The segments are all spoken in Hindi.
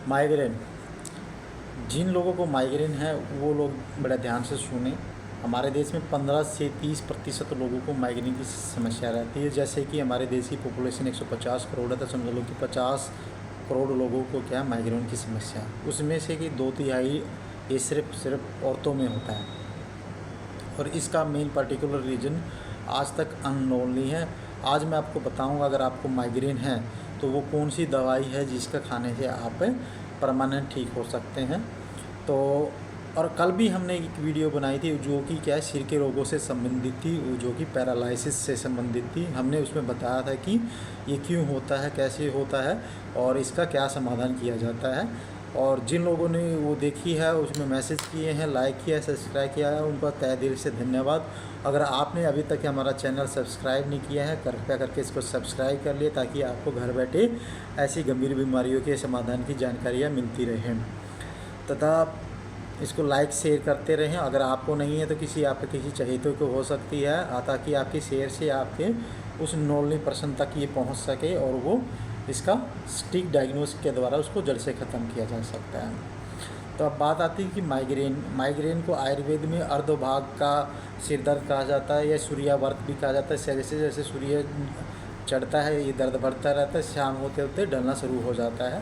माइग्रेन, जिन लोगों को माइग्रेन है वो लोग बड़ा ध्यान से सुने। हमारे देश में 15 से 30% लोगों को माइग्रेन की समस्या रहती है। जैसे कि हमारे देश की पॉपुलेशन 150 करोड़ है, तो समझ लो कि 50 करोड़ लोगों को क्या माइग्रेन की समस्या है। उसमें से कि 2/3 ये सिर्फ औरतों में होता है, और इसका मेन पर्टिकुलर रीज़न आज तक अननोन नहीं है। आज मैं आपको बताऊंगा, अगर आपको माइग्रेन है तो वो कौन सी दवाई है जिसका खाने से आप परमानेंट ठीक हो सकते हैं। तो और कल भी हमने एक वीडियो बनाई थी जो कि क्या है, सिर के रोगों से संबंधित थी, जो कि पैरालिसिस से संबंधित थी। हमने उसमें बताया था कि ये क्यों होता है, कैसे होता है और इसका क्या समाधान किया जाता है। और जिन लोगों ने वो देखी है, उसमें मैसेज किए हैं, लाइक किया है, सब्सक्राइब किया है, उनका तहे दिल से धन्यवाद। अगर आपने अभी तक हमारा चैनल सब्सक्राइब नहीं किया है, कृपया करके इसको सब्सक्राइब कर लिए, ताकि आपको घर बैठे ऐसी गंभीर बीमारियों के समाधान की जानकारियाँ मिलती रहें। तथा इसको लाइक शेयर करते रहें। अगर आपको नहीं है तो आपके किसी चहेते को हो सकती है, ताकि आपकी शेयर से आपके उस नॉलेज पर्सन तक ये पहुंच सके और वो इसका स्टिक डायग्नोस के द्वारा उसको जड़ से ख़त्म किया जा सकता है। तो अब बात आती है कि माइग्रेन को आयुर्वेद में अर्धभाग का सिर दर्द कहा जाता है, या सूर्यावर्त भी कहा जाता है। जैसे जैसे सूर्य चढ़ता है ये दर्द बढ़ता रहता है, शाम होते होते ढलना शुरू हो जाता है।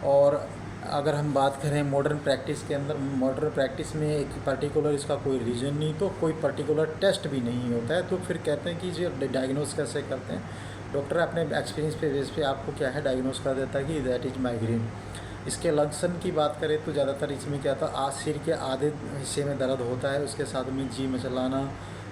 और अगर हम बात करें मॉडर्न प्रैक्टिस के अंदर, मॉडर्न प्रैक्टिस में एक पर्टिकुलर इसका कोई रीज़न नहीं, तो कोई पर्टिकुलर टेस्ट भी नहीं होता है। तो फिर कहते हैं कि जो डायग्नोस कैसे करते हैं, डॉक्टर अपने एक्सपीरियंस पे बेस पे आपको क्या है डायग्नोस कर देता है कि दैट इज़ माइग्रेन। इसके लक्षण की बात करें तो ज़्यादातर इसमें क्या था, आज सिर के आधे हिस्से में दर्द होता है, उसके साथ में जी मचलाना,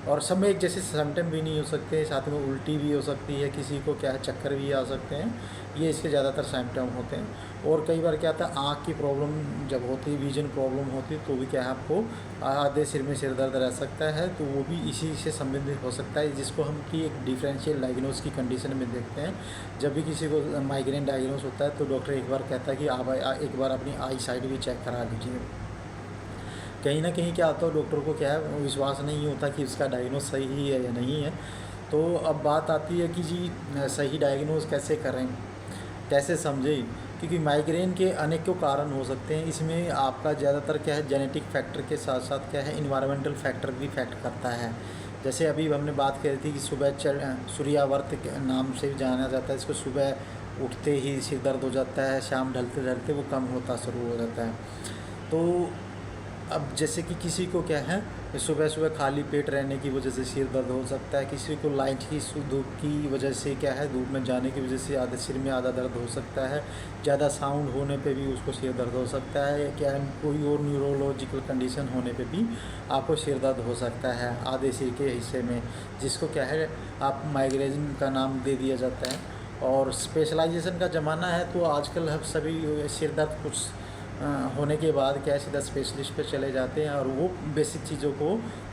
और सब में एक जैसे सिम्टम भी नहीं हो सकते, साथ में उल्टी भी हो सकती है, किसी को क्या है चक्कर भी आ सकते हैं। ये इसके ज़्यादातर सिम्टम होते हैं। और कई बार क्या होता है, आँख की प्रॉब्लम जब होती है, विजन प्रॉब्लम होती है, तो भी क्या है आपको आधे सिर में सिर दर्द रह सकता है, तो वो भी इसी से संबंधित हो सकता है, जिसको हम की एक डिफरेंशियल डायग्नोस की कंडीशन में देखते हैं। जब भी किसी को माइग्रेन डायग्नोस होता है तो डॉक्टर एक बार कहता है कि आप एक बार अपनी आई साइड भी चेक करा लीजिए। कहीं ना कहीं क्या होता है, डॉक्टर को क्या है विश्वास नहीं होता कि उसका डायग्नोस सही है या नहीं है। तो अब बात आती है कि जी सही डायग्नोस कैसे करें, कैसे समझें, क्योंकि माइग्रेन के अनेकों कारण हो सकते हैं। इसमें आपका ज़्यादातर क्या है जेनेटिक फैक्टर के साथ साथ क्या है इन्वायरमेंटल फैक्टर भी इफेक्ट करता है। जैसे अभी हमने बात करी थी कि सुबह सूर्यावर्त के नाम से भी जाना जाता है इसको, सुबह उठते ही सिर दर्द हो जाता है, शाम ढलते ढलते वो कम होता शुरू हो जाता है। तो अब जैसे कि किसी को क्या है सुबह सुबह खाली पेट रहने की वजह से सिर दर्द हो सकता है, किसी को लाइट की धूप की वजह से क्या है धूप में जाने की वजह से आधे सिर में आधा दर्द हो सकता है, ज़्यादा साउंड होने पे भी उसको सिर दर्द हो सकता है, क्या है कोई और न्यूरोलॉजिकल कंडीशन होने पे भी आपको सिर दर्द हो सकता है आधे सिर के हिस्से में, जिसको क्या है आप माइग्रेन का नाम दे दिया जाता है। और स्पेशलाइजेशन का ज़माना है, तो आजकल हम सभी सिर दर्द कुछ होने के बाद क्या है सीधा स्पेशलिस्ट पे चले जाते हैं और वो बेसिक चीज़ों को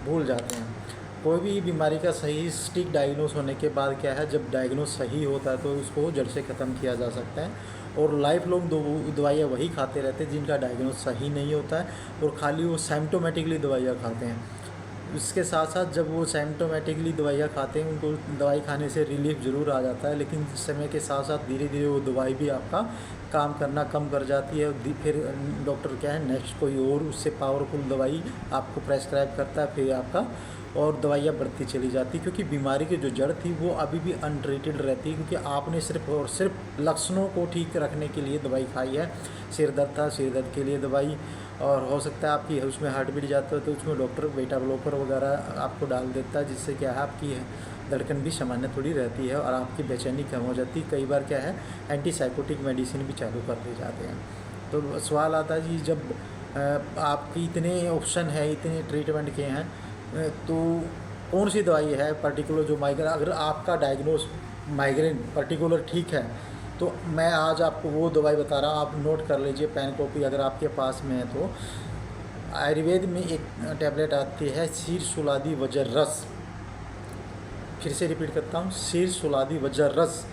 भूल जाते हैं। कोई भी बीमारी का सही सटीक डायग्नोस होने के बाद क्या है, जब डायग्नोस सही होता है तो उसको जड़ से ख़त्म किया जा सकता है। और लाइफ लॉन्ग दवाइयाँ वही खाते रहते हैं जिनका डायग्नोस सही नहीं होता है, और खाली वो सिम्टोमेटिकली दवाइयाँ खाते हैं। इसके साथ साथ जब वो सिम्टोमेटिकली दवाइयाँ खाते हैं, उनको दवाई खाने से रिलीफ ज़रूर आ जाता है, लेकिन समय के साथ साथ धीरे धीरे वो दवाई भी आपका काम करना कम कर जाती है। फिर डॉक्टर क्या है नेक्स्ट कोई और उससे पावरफुल दवाई आपको प्रेस्क्राइब करता है, फिर आपका और दवाइयाँ बढ़ती चली जाती, क्योंकि बीमारी की जो जड़ थी वो अभी भी अनट्रीटेड रहती है, क्योंकि आपने सिर्फ और सिर्फ लक्षणों को ठीक रखने के लिए दवाई खाई है। सिर दर्द था, सिर दर्द के लिए दवाई, और हो सकता है आपकी उसमें हार्ट बीट जाता है तो उसमें डॉक्टर बीटा ब्लॉकर वगैरह आपको डाल देता है, जिससे क्या है आपकी धड़कन भी सामान्य थोड़ी रहती है और आपकी बेचैनी कम हो जाती है। कई बार क्या है एंटीसाइकोटिक मेडिसिन भी चालू कर दिए जाते हैं। तो सवाल आता है जी, जब आपकी इतने ऑप्शन है, इतने ट्रीटमेंट के हैं, तो कौन सी दवाई है पर्टिकुलर जो माइग्रेन, अगर आपका डायग्नोस माइग्रेन पर्टिकुलर ठीक है तो मैं आज आपको वो दवाई बता रहा हूँ, आप नोट कर लीजिए पेन कॉपी अगर आपके पास में है तो। आयुर्वेद में एक टैबलेट आती है शीर सुलादी वजर रस, फिर से रिपीट करता हूँ, शीर सुलादी वजर रस।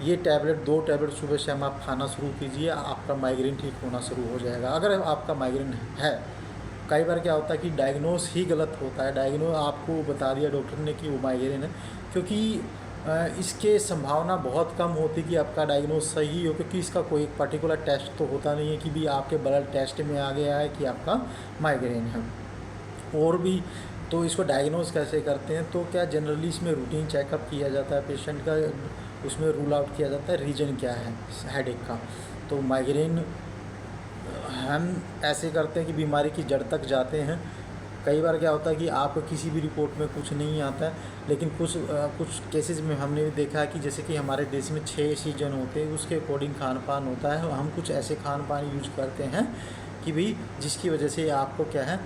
ये टैबलेट 2 टैबलेट सुबह शाम आप खाना शुरू कीजिए, आपका माइग्रेन ठीक होना शुरू हो जाएगा। अगर आपका माइग्रेन है, कई बार क्या होता है कि डायग्नोस ही गलत होता है, डायग्नोस आपको बता दिया डॉक्टर ने कि वो माइग्रेन है, क्योंकि इसके संभावना बहुत कम होती कि आपका डायग्नोज सही हो, क्योंकि इसका कोई एक पर्टिकुलर टेस्ट तो होता नहीं है कि भी आपके ब्लड टेस्ट में आ गया है कि आपका माइग्रेन है। और भी तो इसको डायग्नोज कैसे करते हैं, तो क्या जनरली इसमें रूटीन चेकअप किया जाता है पेशेंट का, उसमें रूल आउट किया जाता है रीजन क्या है हेडेक का। तो माइग्रेन हम ऐसे करते हैं कि बीमारी की जड़ तक जाते हैं। कई बार क्या होता है कि आपको किसी भी रिपोर्ट में कुछ नहीं आता है, लेकिन कुछ केसेस में हमने भी देखा है कि जैसे कि हमारे देश में 6 सीजन होते हैं, उसके अकॉर्डिंग खान पान होता है। हम कुछ ऐसे खान पान यूज करते हैं कि भाई जिसकी वजह से आपको क्या है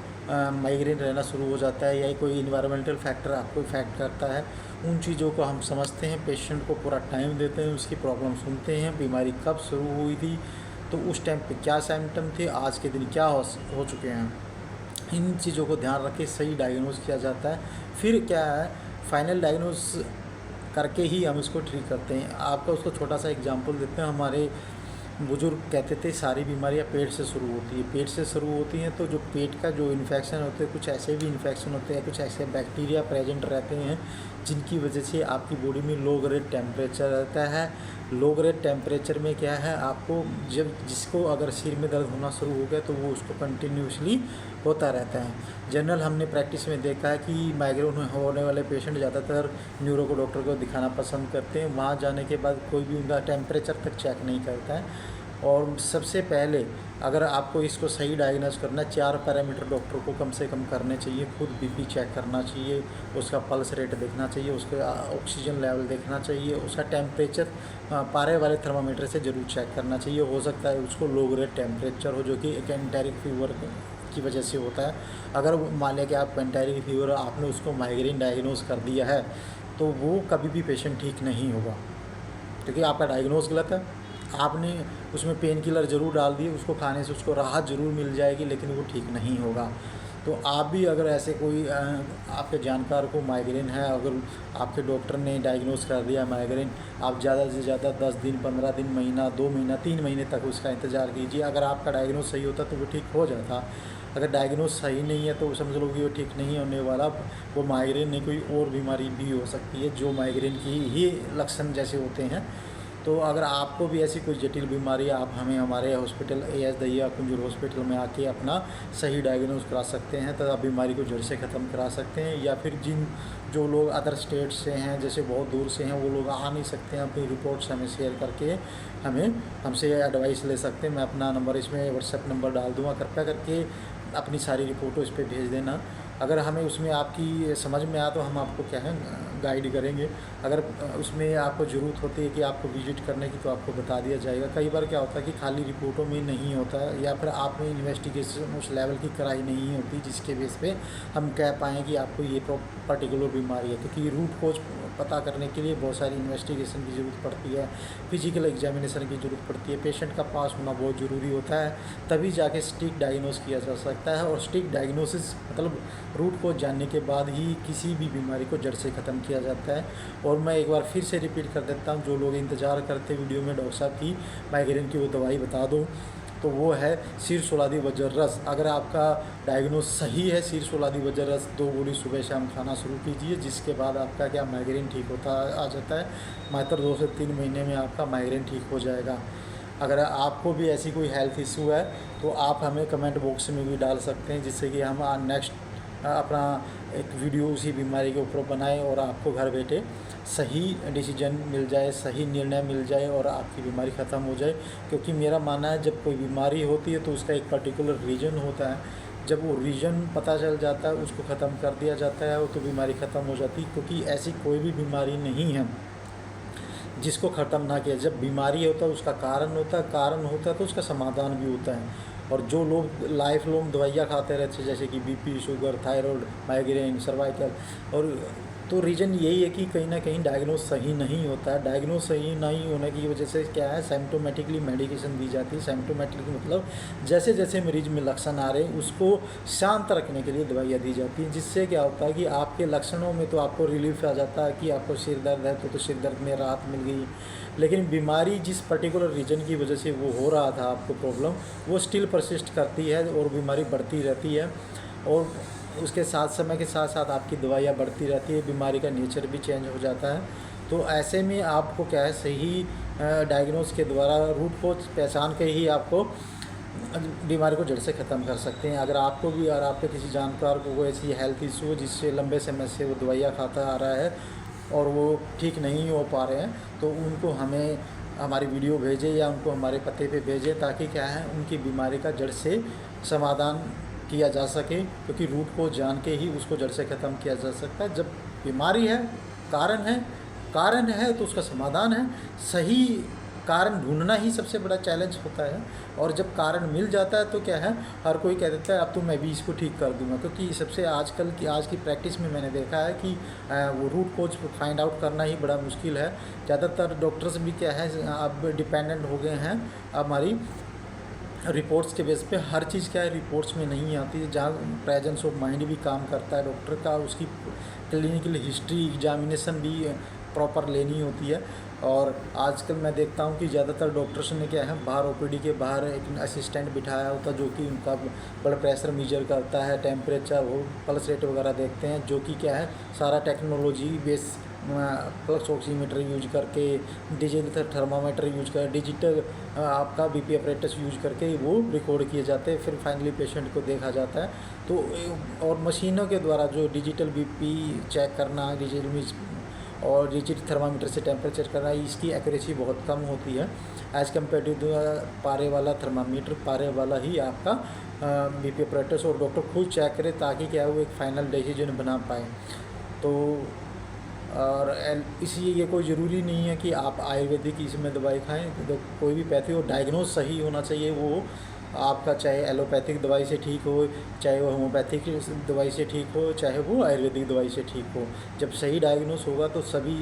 माइग्रेन रहना शुरू हो जाता है, या कोई इन्वायरमेंटल फैक्टर आपको इफेक्ट करता है। उन चीज़ों को हम समझते हैं, पेशेंट को पूरा टाइम देते हैं, उसकी प्रॉब्लम सुनते हैं, बीमारी कब शुरू हुई थी, तो उस टाइम पे क्या सिम्टम थे, आज के दिन क्या हो चुके हैं। इन चीज़ों को ध्यान रख के सही डायग्नोज किया जाता है। फिर क्या है, फाइनल डायग्नोज करके ही हम इसको ट्रीट करते हैं। आपका उसको छोटा सा एग्जांपल देते हैं। हमारे बुजुर्ग कहते थे सारी बीमारियां पेट से शुरू होती है, पेट से शुरू होती हैं। तो जो पेट का जो इन्फेक्शन होते हैं, कुछ ऐसे भी इन्फेक्शन होते हैं, कुछ ऐसे बैक्टीरिया प्रेजेंट रहते हैं जिनकी वजह से आपकी बॉडी में लो ग्रेड टेम्परेचर रहता है। लो ग्रेड टेम्परेचर में क्या है, आपको जब जिसको अगर सिर में दर्द होना शुरू हो गया तो वो उसको कंटिन्यूसली होता रहता है। जनरल हमने प्रैक्टिस में देखा है कि माइग्रेन होने वाले पेशेंट ज़्यादातर न्यूरो को डॉक्टर को दिखाना पसंद करते हैं। वहाँ जाने के बाद कोई भी उनका टेम्परेचर तक चेक नहीं करता है। और सबसे पहले अगर आपको इसको सही डायग्नोज करना है, 4 पैरामीटर डॉक्टर को कम से कम करने चाहिए। खुद बीपी चेक करना चाहिए, उसका पल्स रेट देखना चाहिए, उसका ऑक्सीजन लेवल देखना चाहिए, उसका टेम्परेचर पारे वाले थर्मामीटर से ज़रूर चेक करना चाहिए। हो सकता है उसको लो ग्रेड टेम्परेचर हो, जो कि एक एंटेरिक फीवर की वजह से होता है। अगर मान लिया कि आप एंटेरिक फीवर आपने उसको माइग्रेन डायग्नोज कर दिया है, तो वो कभी भी पेशेंट ठीक नहीं होगा, क्योंकि आपका डायग्नोज गलत है। आपने उसमें पेन किलर ज़रूर डाल दिए, उसको खाने से उसको राहत ज़रूर मिल जाएगी, लेकिन वो ठीक नहीं होगा। तो आप भी अगर ऐसे कोई आपके जानकार को माइग्रेन है, अगर आपके डॉक्टर ने डायग्नोज कर दिया माइग्रेन, आप ज़्यादा से ज़्यादा 10 दिन, 15 दिन, महीना, 2 महीना, 3 महीने तक उसका इंतज़ार कीजिए। अगर आपका डायग्नोज सही होता तो वो ठीक हो जाता। अगर डायग्नोज सही नहीं है तो समझ लो कि वो ठीक नहीं होने वाला। वो माइग्रेन नहीं, कोई और बीमारी भी हो सकती है जो माइग्रेन की ही लक्षण जैसे होते हैं। तो अगर आपको भी ऐसी कोई जटिल बीमारी है, आप हमें हमारे हॉस्पिटल AS दहिया कुंजूर हॉस्पिटल में आके अपना सही डायग्नोज करा सकते हैं, तथा बीमारी को जड़ से ख़त्म करा सकते हैं। या फिर जो लोग अदर स्टेट से हैं, जैसे बहुत दूर से हैं, वो लोग आ नहीं सकते हैं, अपनी रिपोर्ट्स हमें शेयर करके हमसे एडवाइस ले सकते हैं। मैं अपना नंबर इसमें व्हाट्सएप नंबर डाल दूँगा, कृपया करके अपनी सारी रिपोर्टों इस पर भेज देना। अगर हमें उसमें आपकी समझ में आया तो हम आपको क्या है गाइड करेंगे। अगर उसमें आपको ज़रूरत होती है कि आपको विजिट करने की, तो आपको बता दिया जाएगा। कई बार क्या होता है कि खाली रिपोर्टों में नहीं होता है, या फिर आप में इन्वेस्टिगेशन उस लेवल की कराई नहीं होती जिसके बेस पे हम कह पाएँ कि आपको ये पर्टिकुलर बीमारी है। क्योंकि रूट कोज पता करने के लिए बहुत सारी इन्वेस्टिगेशन की ज़रूरत पड़ती है, फिजिकल एग्जामिनेशन की ज़रूरत पड़ती है, पेशेंट का पास होना बहुत ज़रूरी होता है, तभी जाके सटीक डायग्नोस किया जा सकता है। और सटीक डायग्नोसिस मतलब रूट कोज जानने के बाद ही किसी भी बीमारी को जड़ से ख़त्म किया जाता है। और मैं एक बार फिर से रिपीट कर देता हूँ, जो लोग इंतज़ार करते वीडियो में डॉक्टर साहब की माइग्रेन की वो दवाई बता दो, तो वो है शीर्षोलादी वज्र रस। अगर आपका डायग्नोज सही है शीर्षोलादी वज्र रस 2 गोली सुबह शाम खाना शुरू कीजिए, जिसके बाद आपका क्या माइग्रेन ठीक होता आ जाता है। मात्र 2 से 3 महीने में आपका माइग्रेन ठीक हो जाएगा। अगर आपको भी ऐसी कोई हेल्थ इशू है तो आप हमें कमेंट बॉक्स में भी डाल सकते हैं, जिससे कि हम नेक्स्ट अपना एक वीडियो उसी बीमारी के ऊपर बनाएं और आपको घर बैठे सही डिसीजन मिल जाए, सही निर्णय मिल जाए और आपकी बीमारी ख़त्म हो जाए। क्योंकि मेरा मानना है जब कोई बीमारी होती है तो उसका एक पर्टिकुलर रीज़न होता है, जब वो रीज़न पता चल जाता है उसको ख़त्म कर दिया जाता है तो बीमारी ख़त्म हो जाती है। क्योंकि ऐसी कोई भी बीमारी नहीं है जिसको ख़त्म ना किया। जब बीमारी होता है उसका कारण होता है तो उसका समाधान भी होता है। और जो लोग लाइफ लॉन्ग दवाइयाँ खाते रहते हैं, जैसे कि BP, sugar, thyroid, migraine, cervical, और तो रीज़न यही है कि कहीं ना कहीं डायग्नोज सही नहीं होता है। डायग्नोज सही नहीं होने की वजह से क्या है, सिम्टोमेटिकली मेडिकेशन दी जाती है। सिम्टोमेटिकली मतलब जैसे जैसे मरीज में लक्षण आ रहे हैं उसको शांत रखने के लिए दवाइयाँ दी जाती हैं, जिससे क्या होता है कि आपके लक्षणों में तो आपको रिलीफ आ जाता है कि आपको सिर दर्द है तो सिर दर्द में राहत मिल गई। लेकिन बीमारी जिस पर्टिकुलर रीजन की वजह से वो हो रहा था आपको प्रॉब्लम, वो स्टिल परसिस्ट करती है और बीमारी बढ़ती रहती है। और उसके साथ समय के साथ साथ आपकी दवाइयाँ बढ़ती रहती है, बीमारी का नेचर भी चेंज हो जाता है। तो ऐसे में आपको क्या है, सही डायग्नोस के द्वारा रूट को पहचान के ही आपको बीमारी को जड़ से ख़त्म कर सकते हैं। अगर आपको भी और आपके किसी जानकार को कोई ऐसी हेल्थ इशू है जिससे लंबे समय से वो दवाइयाँ खाता आ रहा है और वो ठीक नहीं हो पा रहे हैं, तो उनको हमें हमारी वीडियो भेजें या उनको हमारे पते पे भेजें, ताकि क्या है, उनकी बीमारी का जड़ से समाधान किया जा सके, क्योंकि रूट को जान के ही उसको जड़ से ख़त्म किया जा सकता है। जब बीमारी है, कारण है तो उसका समाधान है। सही कारण ढूंढना ही सबसे बड़ा चैलेंज होता है, और जब कारण मिल जाता है तो क्या है, हर कोई कह देता है अब तो मैं भी इसको ठीक कर दूंगा, क्योंकि सबसे आज की प्रैक्टिस में मैंने देखा है कि वो रूट कोज फाइंड आउट करना ही बड़ा मुश्किल है। ज़्यादातर डॉक्टर्स भी क्या है, अब डिपेंडेंट हो गए हैं हमारी रिपोर्ट्स के बेस पे। हर चीज़ क्या है, रिपोर्ट्स में नहीं आती है। जहाँ प्रेजेंस ऑफ माइंड भी काम करता है डॉक्टर का, उसकी क्लिनिकल हिस्ट्री एग्जामिनेशन भी प्रॉपर लेनी होती है। और आजकल मैं देखता हूँ कि ज़्यादातर डॉक्टर्स ने क्या है, बाहर ओपीडी के बाहर एक असिस्टेंट बिठाया होता है, जो कि उनका ब्लड प्रेशर मेजर करता है, टेम्परेचर हो, पल्स रेट वगैरह देखते हैं, जो कि क्या है, सारा technology base pulse oximeter use करके, डिजिटल थर्मामीटर यूज कर, डिजिटल आपका बीपी अपरेटस यूज करके वो रिकॉर्ड किए जाते हैं, फिर फाइनली पेशेंट को देखा जाता है। तो और मशीनों के द्वारा जो डिजिटल बीपी चेक करना, और डिजिटल थर्मामीटर से टेम्परेचर करना, इसकी एक्यूरेसी बहुत कम होती है एज़ कम्पेयर टू पारे वाला थर्मामीटर। पारे वाला ही आपका बीपी अपरेटस और डॉक्टर खुद चेक करे, ताकि क्या है, वो एक फाइनल डिसीजन बना पाए। तो और इसलिए ये कोई ज़रूरी नहीं है कि आप आयुर्वेदिक इसमें दवाई खाएं। तो कोई भी पैथी हो, डायग्नोज सही होना चाहिए। वो आपका चाहे एलोपैथिक दवाई से ठीक हो, चाहे वो होम्योपैथिक दवाई से ठीक हो, चाहे वो आयुर्वेदिक दवाई से ठीक हो। जब सही डायग्नोज होगा तो सभी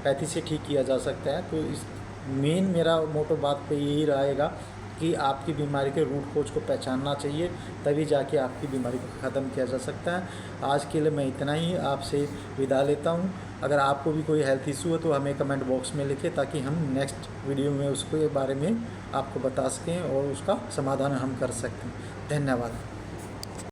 पैथी से ठीक किया जा सकता है। तो इस मेन मेरा मोटो बात पे यही रहेगा कि आपकी बीमारी के रूट कोज को पहचानना चाहिए, तभी जाके आपकी बीमारी को ख़त्म किया जा सकता है। आज के लिए मैं इतना ही आपसे विदा लेता हूँ। अगर आपको भी कोई हेल्थ इशू है तो हमें कमेंट बॉक्स में लिखें, ताकि हम नेक्स्ट वीडियो में उसके बारे में आपको बता सकें और उसका समाधान हम कर सकें। धन्यवाद।